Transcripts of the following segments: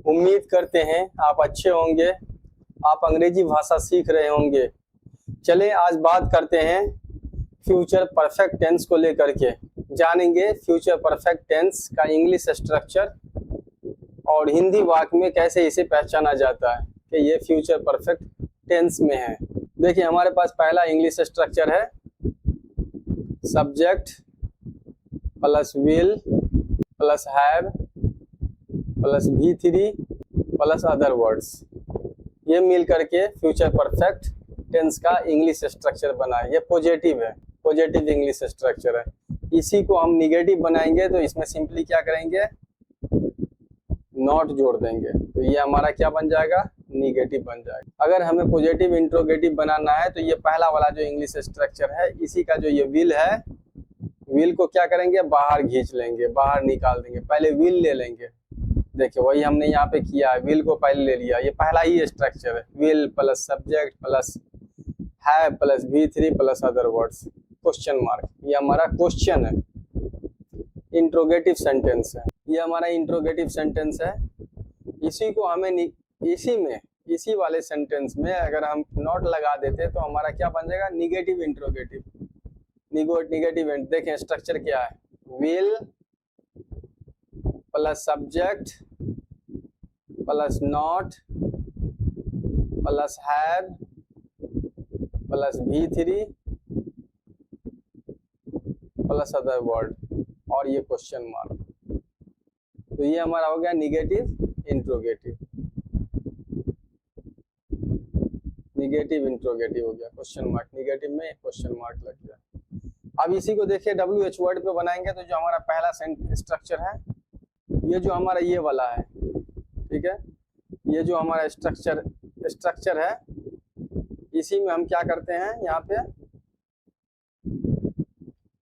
उम्मीद करते हैं आप अच्छे होंगे। आप अंग्रेजी भाषा सीख रहे होंगे। चलें आज बात करते हैं फ्यूचर परफेक्ट टेंस को लेकर के। जानेंगे फ्यूचर परफेक्ट टेंस का इंग्लिश स्ट्रक्चर और हिंदी वाक्य में कैसे इसे पहचाना जाता है कि ये फ्यूचर परफेक्ट टेंस में है। देखिए हमारे पास पहला इंग्लिश स्ट्रक्चर है subject plus will plus have plus V3 plus other words. ये मिल करके फ्यूचर परफेक्ट टेंस का इंग्लिश स्ट्रक्चर बना है। ये पॉजिटिव है, पॉजिटिव इंग्लिश स्ट्रक्चर है। इसी को हम निगेटिव बनाएंगे तो इसमें सिंपली क्या करेंगे, नॉट जोड़ देंगे, तो ये हमारा क्या बन जाएगा, निगेटिव बन जाएगा। अगर हमें पॉजिटिव इंट्रोगेटिव बनाना है तो ये पहला वाला जो इंग्लिश स्ट्रक्चर है, इसी का जो ये विल है, विल को क्या करेंगे, बाहर खींच लेंगे, बाहर निकाल देंगे। पहले विल ले लेंगे, देखिए वही हमने यहाँ पे किया है, विल को पहले ले लिया। ये पहला ही स्ट्रक्चर है, will plus subject plus have plus V3 plus other words question mark. ये हमारा क्वेश्चन है, इंट्रोगेटिव सेंटेंस है। ये हमारा इंट्रोगेटिव सेंटेंस है। इसी को हमें इसी वाले सेंटेंस में अगर हम नॉट लगा देते तो हमारा क्या बन जाएगा, निगेटिव इंट्रोगेटिव। निगेटिव देखें स्ट्रक्चर क्या है, will plus subject plus not plus have plus V3 plus other word और ये क्वेश्चन मार्क। तो ये हमारा हो गया निगेटिव इंट्रोगेटिव। निगेटिव इंट्रोगेटिव हो गया, क्वेश्चन मार्क निगेटिव में क्वेश्चन मार्क लग गया। अब इसी को देखिए WH वर्ड पे बनाएंगे तो जो हमारा पहला स्ट्रक्चर है, ये जो हमारा ये वाला है, ठीक है, ये जो हमारा स्ट्रक्चर है, इसी में हम क्या करते हैं, यहाँ पे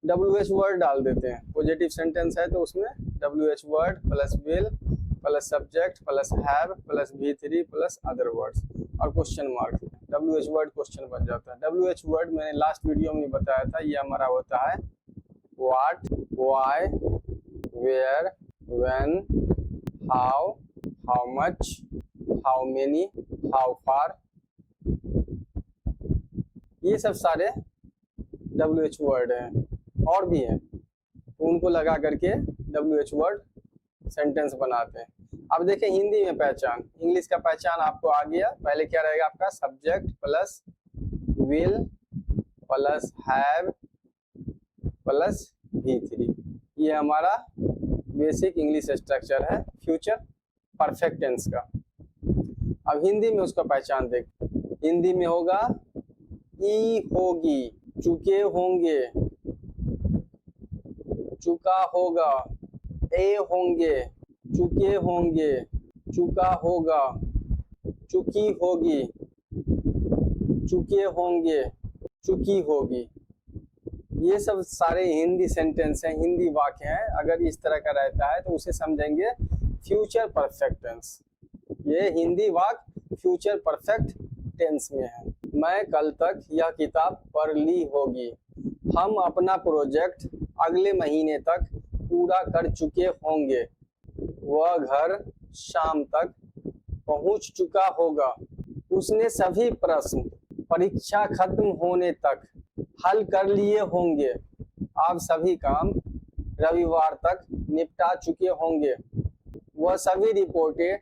WH वर्ड डाल देते हैं। पॉजिटिव सेंटेंस है तो उसमें WH word plus will plus subject plus have plus V3 plus other words और question mark. WH word question बन जाता है। WH वर्ड मैंने लास्ट वीडियो में बताया था, ये हमारा होता है what, why, where, when, how, how much, how many, how far. ये सब सारे WH वर्ड हैं, और भी हैं, उनको लगा करके WH वर्ड सेंटेंस बनाते हैं। अब देखें हिंदी में पहचान, इंग्लिश का पहचान आपको आ गया। पहले क्या रहेगा आपका, subject plus will plus have plus V3। ये हमारा बेसिक इंग्लिश स्ट्रक्चर है फ्यूचर परफेक्ट टेंस का। अब हिंदी में उसका पहचान देख, हिंदी में होगा ई होगी, चुके होंगे, चुका होगा, ए होंगे, चुके होंगे, चुका होगा, चुकी होगी, चुके होंगे, चुकी होगी। ये सब सारे हिंदी सेंटेंस हैं, हिंदी वाक्य हैं। अगर इस तरह का रहता है तो उसे समझेंगे फ्यूचर परफेक्ट टेंस। ये हिंदी वाक्य फ्यूचर परफेक्ट टेंस में है। मैं कल तक यह किताब पढ़ ली होगी, हम अपना प्रोजेक्ट अगले महीने तक पूरा कर चुके होंगे, वह घर शाम तक पहुंच चुका होगा, उसने सभी प्रश्न परीक्षा खत्म होने तक हल कर लिए होंगे, आप सभी काम रविवार तक निपटा चुके होंगे, वह सभी रिपोर्टें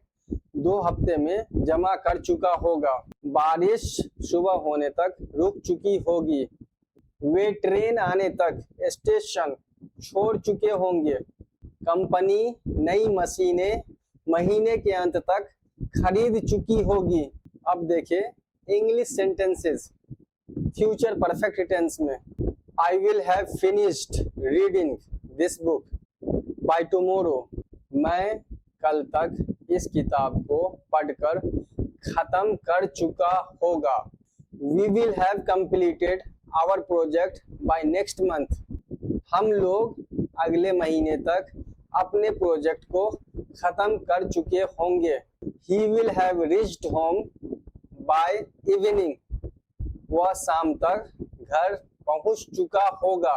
2 हफ्ते में जमा कर चुका होगा, बारिश सुबह होने तक रुक चुकी होगी, वे ट्रेन आने तक स्टेशन छोड़ चुके होंगे, कंपनी नई मशीनें महीने के अंत तक खरीद चुकी होगी। अब देखिए English sentences future perfect tense में, I will have finished reading this book by tomorrow, मैं कल तक इस किताब को पढ़कर खत्म कर चुका होगा, we will have completed our project by next month, हम लोग अगले महीने तक अपने प्रोजेक्ट को खत्म कर चुके होंगे, he will have reached home by evening, वह शाम तक घर पहुंच चुका होगा,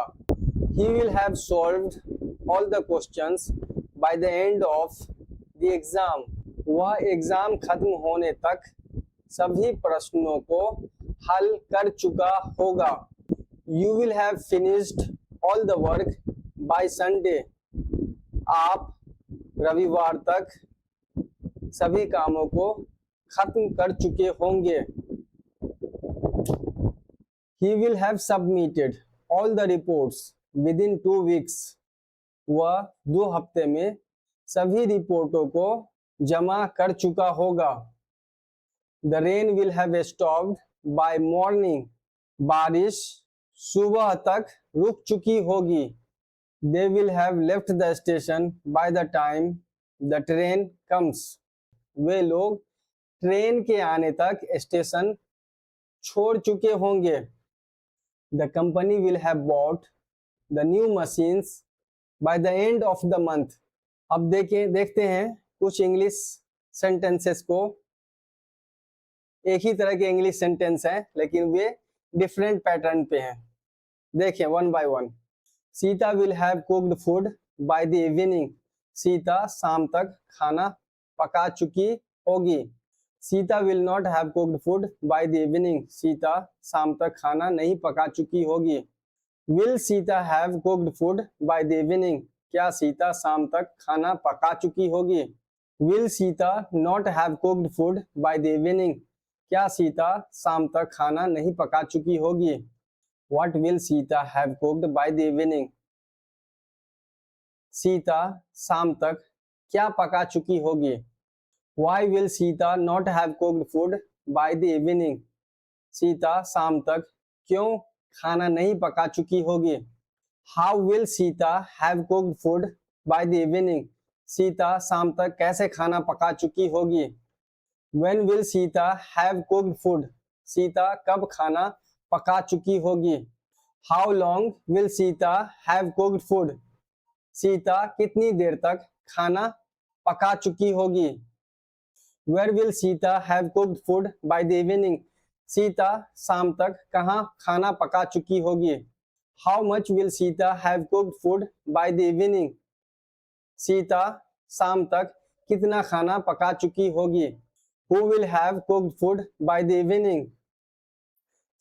he will have solved all the questions by the end of the exam, वह एग्जाम खत्म होने तक सभी प्रश्नों को हल कर चुका होगा। You will have finished all the work by Sunday. आप रविवार तक सभी कामों को खत्म कर चुके होंगे। He will have submitted all the reports within 2 weeks. वह 2 हफ्ते में सभी रिपोर्टों को जमा कर चुका होगा। The rain will have stopped by morning. बारिश सुबह तक रुक चुकी होगी। They will have left the station by the time the train comes. वे लोग ट्रेन के आने तक स्टेशन छोड़ चुके होंगे। The company will have bought the new machines by the end of the month. अब देखते हैं कुछ इंग्लिश सेंटेंसेस को। एक ही तरह के इंग्लिश सेंटेंस हैं लेकिन वे डिफरेंट पैटर्न पे हैं। देखिए one by one. Sita will have cooked food by the evening. Sita शाम तक खाना पका चुकी होगी। Sita will not have cooked food by the evening. Sita शाम तक खाना नहीं पका चुकी होगी। Will Sita have cooked food by the evening. क्या सीता शाम तक खाना पका चुकी होगी। Will Sita not have cooked food by the evening. क्या सीता शाम तक खाना नहीं पका चुकी होगी। What will Sita have cooked by the evening. Sita शाम तक क्या पका चुकी होगी। Why will Sita not have cooked food by the evening? Sita शाम तक क्यों खाना नहीं पका चुकी होगी। How will Sita have cooked food by the evening? Sita शाम तक कैसे खाना पका चुकी होगी। When will Sita have cooked food? Sita कब खाना पका चुकी होगी। How long will Sita have cooked food? Sita कितनी देर तक खाना पका चुकी होगी। Where will Sita have cooked food by the evening? Sita शाम तक कहाँ खाना पका चुकी होगी। How much will Sita have cooked food by the evening? Sita शाम तक कितना खाना पका चुकी होगी। Who will have cooked food by the evening?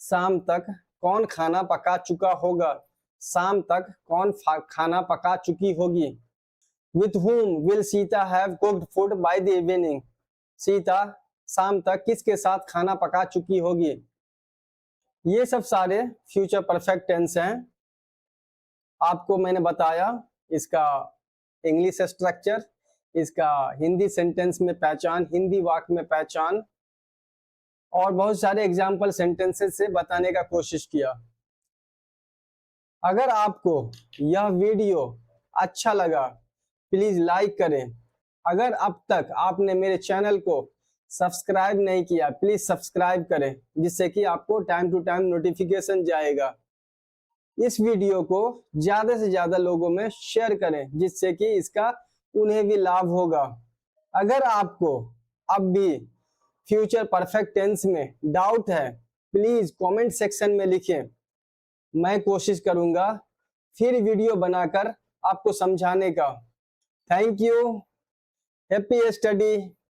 शाम तक कौन खाना पका चुका होगा। शाम तक कौन खाना पका चुकी होगी। With whom will Sita have cooked food by the evening? Sita शाम तक किसके साथ खाना पका चुकी होगी। ये सब सारे फ्यूचर परफेक्ट टेंस हैं। आपको मैंने बताया इसका इंग्लिश स्ट्रक्चर, इसका हिंदी सेंटेंस में पहचान, हिंदी वाक्य में पहचान और बहुत सारे एग्जाम्पल सेंटेंसेस से बताने का कोशिश किया। अगर आपको यह वीडियो अच्छा लगा प्लीज लाइक करें। अगर अब तक आपने मेरे चैनल को सब्सक्राइब नहीं किया प्लीज सब्सक्राइब करें जिससे कि आपको टाइम टू टाइम नोटिफिकेशन जाएगा। इस वीडियो को ज्यादा से ज्यादा लोगों में शेयर करें जिससे कि इसका उन्हें भी लाभ होगा। अगर आपको अब भी फ्यूचर परफेक्ट टेंस में डाउट है प्लीज कमेंट सेक्शन में लिखें। मैं कोशिश करूंगा फिर वीडियो बनाकर आपको समझाने का। Thank you. Happy study.